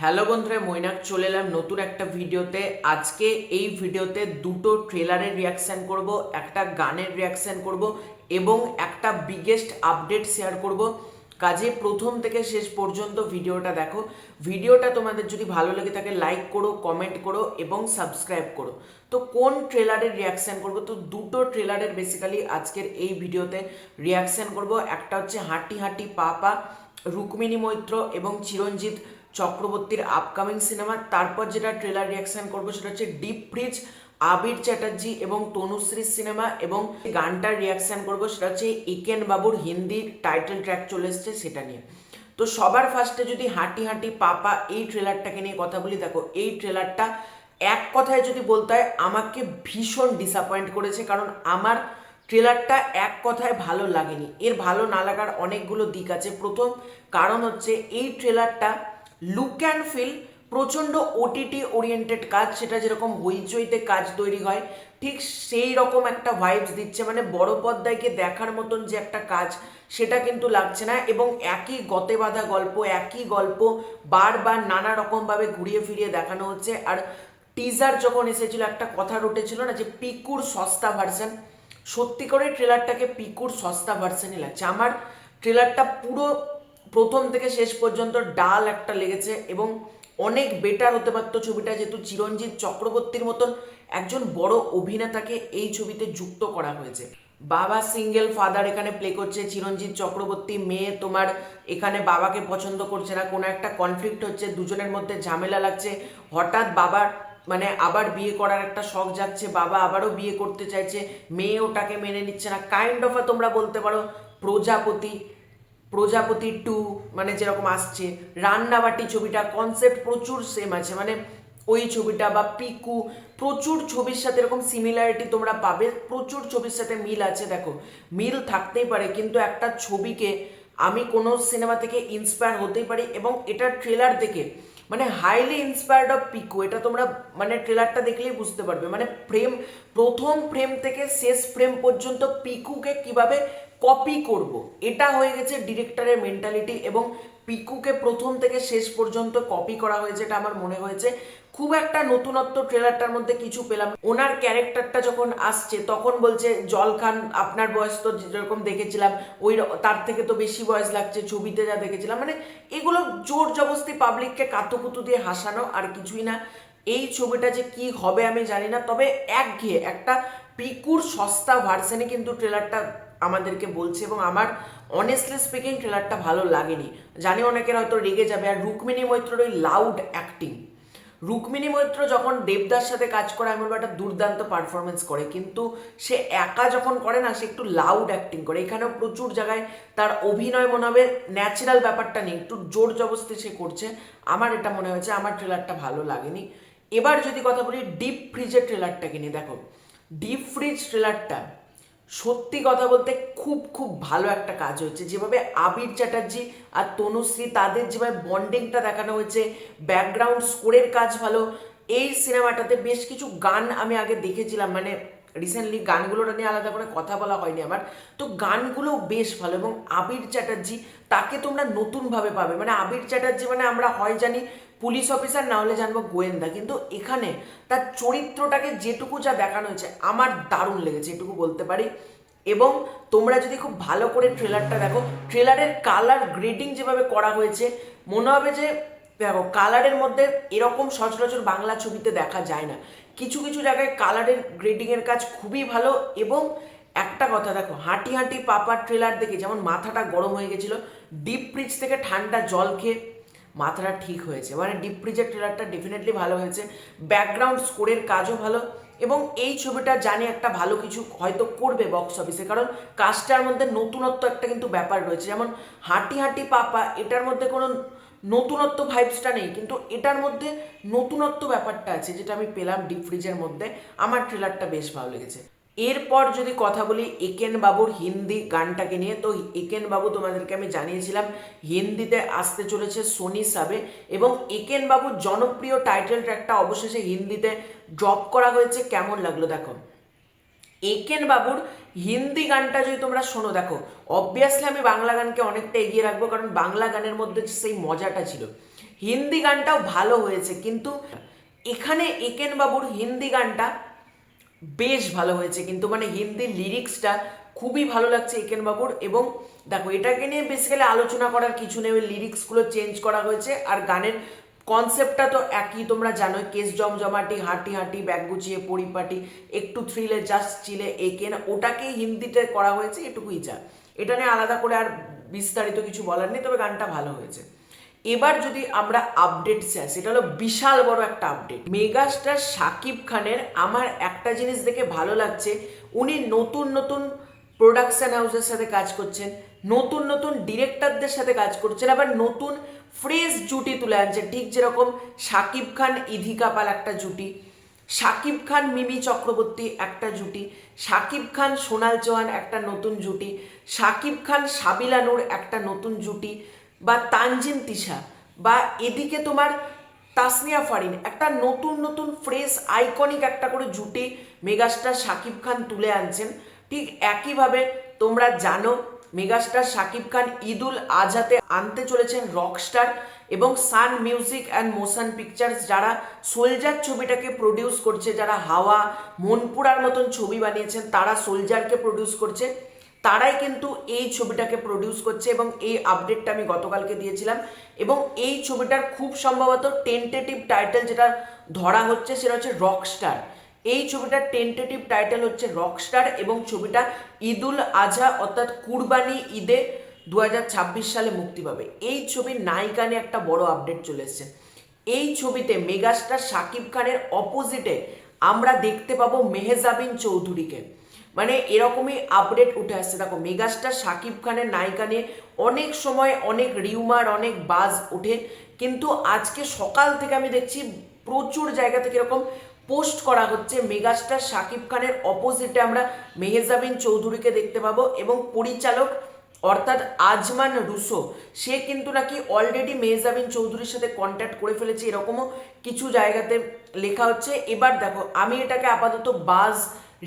Hello বন্ধুরা, মৈনাক চলে এলাম নতুন একটা ভিডিওতে। আজকে এই ভিডিওতে দুটো ট্রেলারের রিয়াকশান করব, একটা গানের রিয়াকশান করব এবং একটা বিগেস্ট আপডেট শেয়ার করব। কাজে প্রথম থেকে শেষ পর্যন্ত ভিডিওটা দেখো। ভিডিওটা তোমাদের যদি ভালো লেগে থাকে লাইক করো, কমেন্ট করো এবং সাবস্ক্রাইব করো। তো কোন ট্রেলারের রিয়াকশান করব? তো দুটো ট্রেলারের বেসিক্যালি আজকের এই ভিডিওতে রিয়াকশান করব। একটা হচ্ছে হাঁটি হাঁটি পা পা, রুক্মিণী মৈত্র এবং চিরঞ্জিত চক্রবর্তীর আপকামিং সিনেমা। তারপর যেটা ট্রেলার রিয়াকশন করবো সেটা হচ্ছে ডিপ ফ্রিজ, আবির চ্যাটার্জি এবং তনুশ্রীর সিনেমা, এবং গানটার রিয়াকশন করবো সেটা হচ্ছে একেন বাবুর হিন্দি টাইটেল ট্র্যাক চলে এসছে সেটা নিয়ে। তো সবার ফার্স্টে যদি হাঁটি হাঁটি পাপা এই ট্রেলারটাকে নিয়ে কথা বলি, দেখো এই ট্রেলারটা এক কথায় যদি বলতে হয় আমাকে ভীষণ ডিসঅ্যাপয়েন্ট করেছে। কারণ আমার ট্রেলারটা এক কথায় ভালো লাগেনি। এর ভালো না লাগার অনেকগুলো দিক আছে। প্রথম কারণ হচ্ছে এই ট্রেলারটা লুক অ্যান্ড ফিল প্রচণ্ড ওটিটি ওরিয়েন্টেড কাজ, সেটা যেরকম হইচইতে কাজ তৈরি হয় ঠিক সেই রকম একটা ভাইবস দিচ্ছে। মানে বড় পর্দায়কে দেখার মতন যে একটা কাজ সেটা কিন্তু লাগছে না, এবং একই গতে বাঁধা গল্প, একই গল্প বারবার নানা রকমভাবে ঘুরিয়ে ফিরিয়ে দেখানো হচ্ছে। আর টিজার যখন এসেছিল একটা কথা উঠেছিল না, যে পিকুর সস্তা ভার্সন। সত্যি করে ট্রেলারটাকে পিকুর সস্তা ভার্সনই লাগছে। আমার ট্রেলারটা পুরো প্রথম থেকে শেষ পর্যন্ত ডাল একটা লেগেছে, এবং অনেক বেটার হতে পারতো ছবিটা, যেহেতু চিরঞ্জিত চক্রবর্তীর মতন একজন বড় অভিনেতাকে এই ছবিতে যুক্ত করা হয়েছে। বাবা সিঙ্গেল ফাদার এখানে প্লে করছে চিরঞ্জিত চক্রবর্তী। মেয়ে তোমার এখানে বাবাকে পছন্দ করছে না, কোনো একটা কনফ্লিক্ট হচ্ছে, দুজনের মধ্যে ঝামেলা লাগছে। হঠাৎ বাবার মানে আবার বিয়ে করার একটা শখ যাচ্ছে, বাবা আবারও বিয়ে করতে চাইছে, মেয়ে ওটাকে মেনে নিচ্ছে না। কাইন্ড অফ তোমরা বলতে পারো প্রজাপতি, প্রজাপতি টু মানে যেরকম আসছে। রান্নাবাটি ছবিটা কনসেপ্ট প্রচুর সেম আছে, মানে ওই ছবিটা বা পিকু, প্রচুর ছবির সাথে এরকম সিমিলারিটি তোমরা পাবে, প্রচুর ছবির সাথে মিল আছে। দেখো মিল থাকতেই পারে, কিন্তু একটা ছবিকে আমি কোনো সিনেমা থেকে ইন্সপায়ার হতেই পারি, এবং এটা ট্রেলার দেখে মানে হাইলি ইন্সপায়ার্ড অফ পিকু, এটা তোমরা মানে ট্রেলারটা দেখলেই বুঝতে পারবে। মানে ফ্রেম, প্রথম ফ্রেম থেকে শেষ ফ্রেম পর্যন্ত পিকুকে কিভাবে কপি করব, এটা হয়ে গেছে ডিরেক্টরের মেন্টালিটি। এবং পিকুকে প্রথম থেকে শেষ পর্যন্ত কপি করা হয়েছে, এটা আমার মনে হয়েছে। খুব একটা নতুনত্ব ট্রেলারটার মধ্যে কিছু পেলাম। ওনার ক্যারেক্টারটা যখন আসছে তখন বলছে জল খান আপনার বয়স তো যেরকম দেখেছিলাম ওই তার থেকে তো বেশি বয়স লাগছে ছবিতে যা দেখেছিলাম। মানে এগুলো জোর জবস্তি পাবলিককে কাতুকুতু দিয়ে হাসানো, আর কিছুই না। এই ছবিটা যে কি হবে আমি জানি না, তবে একঘেয়ে একটা পিকুর সস্তা ভার্সনে কিন্তু ট্রেলারটা আমাদেরকে বলছে, এবং আমার অনেস্টলি স্পিকিং ট্রেলারটা ভালো লাগেনি। জানি অনেকের হয়তো রেগে যাবে। আর রুক্মিণী মৈত্রর ওই লাউড অ্যাক্টিং, রুক্মিণী মৈত্র যখন দেবদার সাথে কাজ করে আমি বলবো একটা দুর্দান্ত পারফরমেন্স করে, কিন্তু সে একা যখন করে না, সে একটু লাউড অ্যাক্টিং করে। এখানেও প্রচুর জায়গায় তার অভিনয় মনে হবে ন্যাচারাল ব্যাপারটা নেই, একটু জোর জবস্তি সে করছে। আমার এটা মনে হয়েছে, আমার ট্রেলারটা ভালো লাগেনি। এবার যদি কথা বলি ডিপ ফ্রিজের ট্রেলারটাকে নিয়ে, দেখো ডিপ ফ্রিজ ট্রেলারটা সত্যি কথা বলতে খুব খুব ভালো একটা কাজ হয়েছে। যেভাবে আবির চ্যাটার্জি আর তনুশ্রী তাদের যেভাবে বন্ডিংটা দেখানো হয়েছে, ব্যাকগ্রাউন্ড স্কোরের কাজ ভালো। এই সিনেমাটাতে বেশ কিছু গান আমি আগে দেখেছিলাম, মানে রিসেন্টলি গানগুলোটা নিয়ে আলাদা করে কথা বলা হয়নি আমার, তো গানগুলো বেশ ভালো। এবং আবির চ্যাটার্জি তাকে তোমরা নতুনভাবে পাবে। মানে আবির চ্যাটার্জি মানে আমরা হয় জানি পুলিশ অফিসার, না হলে জানবো গোয়েন্দা, কিন্তু এখানে তার চরিত্রটাকে যেটুকু যা দেখানো হয়েছে আমার দারুণ লেগেছে, এটুকু বলতে পারি। এবং তোমরা যদি খুব ভালো করে ট্রেলারটা দেখো, ট্রেলারের কালার গ্রেডিং যেভাবে করা হয়েছে মনে হবে যে দেখো কালারের মধ্যে এরকম সচরাচর বাংলা ছবিতে দেখা যায় না। কিছু কিছু জায়গায় কালারের গ্রেডিংয়ের কাজ খুবই ভালো। এবং একটা কথা দেখো, হাঁটি হাঁটি পাপার ট্রেলার দেখে যেমন মাথাটা গরম হয়ে গেছিলো, ডিপ ফ্রিজ থেকে ঠান্ডা জল খেয়ে মাথাটা ঠিক হয়েছে। মানে ডিপ ফ্রিজের ট্রেলারটা ডেফিনেটলি ভালো হয়েছে, ব্যাকগ্রাউন্ড স্কোরের কাজও ভালো। এবং এই ছবিটা জানি একটা ভালো কিছু হয়তো করবে বক্স অফিসে, কারণ কাজটার মধ্যে নতুনত্ব একটা কিন্তু ব্যাপার রয়েছে। যেমন হাঁটি হাঁটি পাপা, এটার মধ্যে কোনো নতুনত্ব ভাইবসটা নেই, কিন্তু এটার মধ্যে নতুনত্ব ব্যাপারটা আছে, যেটা আমি পেলাম ডিপ ফ্রিজের মধ্যে। আমার ট্রেলারটা বেশ ভালো লেগেছে। এরপর যদি কথা বলি একেন বাবুর হিন্দি গানটাকে নিয়ে, তো একেন বাবু তোমাদেরকে আমি জানিয়েছিলাম হিন্দিতে আসতে চলেছে সোনি সাবে, এবং একেন বাবুর জনপ্রিয় টাইটেল ট্র্যাকটা অবশেষে হিন্দিতে ড্রপ করা হয়েছে। কেমন লাগলো দেখো একেন বাবুর হিন্দি গানটা যদি তোমরা শোনো, দেখো অবভিয়াসলি আমি বাংলা গানকে অনেকটা এগিয়ে রাখবো, কারণ বাংলা গানের মধ্যে সেই মজাটা ছিল। হিন্দি গানটাও ভালো হয়েছে, কিন্তু এখানে একেন বাবুর হিন্দি গানটা বেশ ভালো হয়েছে, কিন্তু মানে হিন্দির লিরিক্সটা খুবই ভালো লাগছে একেন বাবুর। এবং দেখো, এটাকে নিয়ে বেসিক্যালি আলোচনা করার কিছু নেই, ওই লিরিক্সগুলো চেঞ্জ করা হয়েছে আর গানের কনসেপ্টটা তো একই, তোমরা জানোই, কেস জমজমাটি, হাঁটি হাঁটি, ব্যাগ গুছিয়ে পরিপাটি, একটু থ্রিলে জাস্ট চিলে একেন, ওটাকেই হিন্দিতে করা হয়েছে, এটুকুই যা। এটা নিয়ে আলাদা করে আর বিস্তারিত কিছু বলার নেই, তবে গানটা ভালো হয়েছে। এবার যদি আমরা আপডেট চাই, সেটা হলো বিশাল বড় একটা আপডেট। মেগাস্টার শাকিব খানের আমার একটা জিনিস দেখে ভালো লাগছে, উনি নতুন নতুন প্রোডাকশন হাউসের সাথে কাজ করছেন, নতুন নতুন ডিরেক্টরদের সাথে কাজ করছেন, আবার নতুন ফ্রেশ জুটি তুলে আনছেন। ঠিক যেরকম শাকিব খান ইধিকা পাল একটা জুটি, শাকিব খান মিমি চক্রবর্তী একটা জুটি, শাকিব খান সোনাল চৌহান একটা নতুন জুটি, শাকিব খান সাবিলা নূর একটা নতুন জুটি, বা তানজিন তিশা, বা এদিকে তোমার তাসনিয়া ফারিন, একটা নতুন নতুন ফ্রেশ আইকনিক একটা করে জুটি মেগাস্টার শাকিব খান তুলে আনছেন। ঠিক একইভাবে তোমরা জানো মেগাস্টার শাকিব খান ঈদুল আজহাতে আনতে চলেছেন রকস্টার এবং সান মিউজিক অ্যান্ড মোশন পিকচার্স, যারা সোলজার ছবিটাকে প্রডিউস করছে, যারা হাওয়া, মনপুরার মতন ছবি বানিয়েছেন, তারা সোলজারকে প্রডিউস করছে, তারাই কিন্তু এই ছবিটাকে প্রডিউস করছে। এবং এই আপডেটটা আমি গতকালকে দিয়েছিলাম, এবং এই ছবিটার খুব সম্ভবত টেন্টেটিভ টাইটেল যেটা ধরা হচ্ছে সেটা হচ্ছে রকস্টার। এই ছবিটার টেন্টেটিভ টাইটেল হচ্ছে রকস্টার, এবং ছবিটা ঈদুল আজহা অর্থাৎ কুরবানি ঈদে 2026 সালে মুক্তি পাবে। এই ছবির নায়িকা নিয়ে একটা বড় আপডেট চলে এসেছে। এই ছবিতে মেগাস্টার শাকিব খানের অপোজিটে আমরা দেখতে পাবো মেহজাবিন চৌধুরীকে। মানে এরকমই আপডেট উঠে আসছে। দেখো, মেগাস্টার শাকিব খানের নায়িকা নিয়ে অনেক সময় অনেক রিউমার, অনেক বাজ ওঠে, কিন্তু আজকে সকাল থেকে আমি দেখছি প্রচুর জায়গা থেকে এরকম পোস্ট করা হচ্ছে মেগাস্টার শাকিব খানের অপোজিটে আমরা মেহজাবিন চৌধুরীকে দেখতে পাবো। এবং পরিচালক অর্থাৎ আজমান রুসো, সে কিন্তু নাকি অলরেডি মেহজাবিন চৌধুরীর সাথে কন্ট্যাক্ট করে ফেলেছে, এরকমও কিছু জায়গাতে লেখা হচ্ছে। এবার দেখো, আমি এটাকে আপাতত বাজ,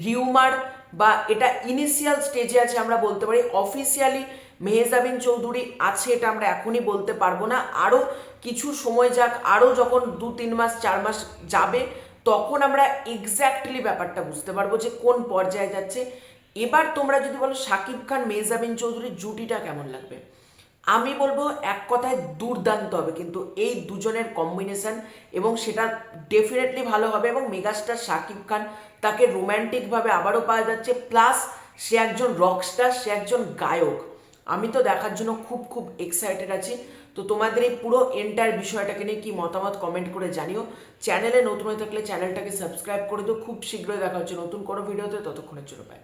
রিউমার, বা এটা ইনিশিয়াল স্টেজে আছে আমরা বলতে পারি। অফিসিয়ালি মেহজাবিন চৌধুরী আছে এটা আমরা এখনই বলতে পারবো না, আরও কিছু সময় যাক, আরও যখন 2-3 মাস 4 মাস যাবে তখন আমরা এক্স্যাক্টলি ব্যাপারটা বুঝতে পারবো যে কোন পর্যায়ে যাচ্ছে। এবার তোমরা যদি বলো শাকিব খান মেহজাবিন চৌধুরীর জুটিটা কেমন লাগবে, আমি বলবো এক কথায় দুর্দান্ত হবে কিন্তু এই দুজনের কম্বিনেশন, এবং সেটা ডেফিনেটলি ভালো হবে। এবং মেগাস্টার শাকিব খান, তাকে রোম্যান্টিকভাবে আবারও পাওয়া যাচ্ছে, প্লাস সে একজন রকস্টার, সে একজন গায়ক। আমি তো দেখার জন্য খুব খুব এক্সাইটেড আছি। তো তোমাদের এই পুরো এন্টায়ার বিষয়টাকে নিয়ে কি মতামত কমেন্ট করে জানিও। চ্যানেলে নতুন হয়ে থাকলে চ্যানেলটাকে সাবস্ক্রাইব করে দিও। খুব শীঘ্রই দেখা হচ্ছে নতুন কোনো ভিডিওতে, ততক্ষণের জন্য বাই।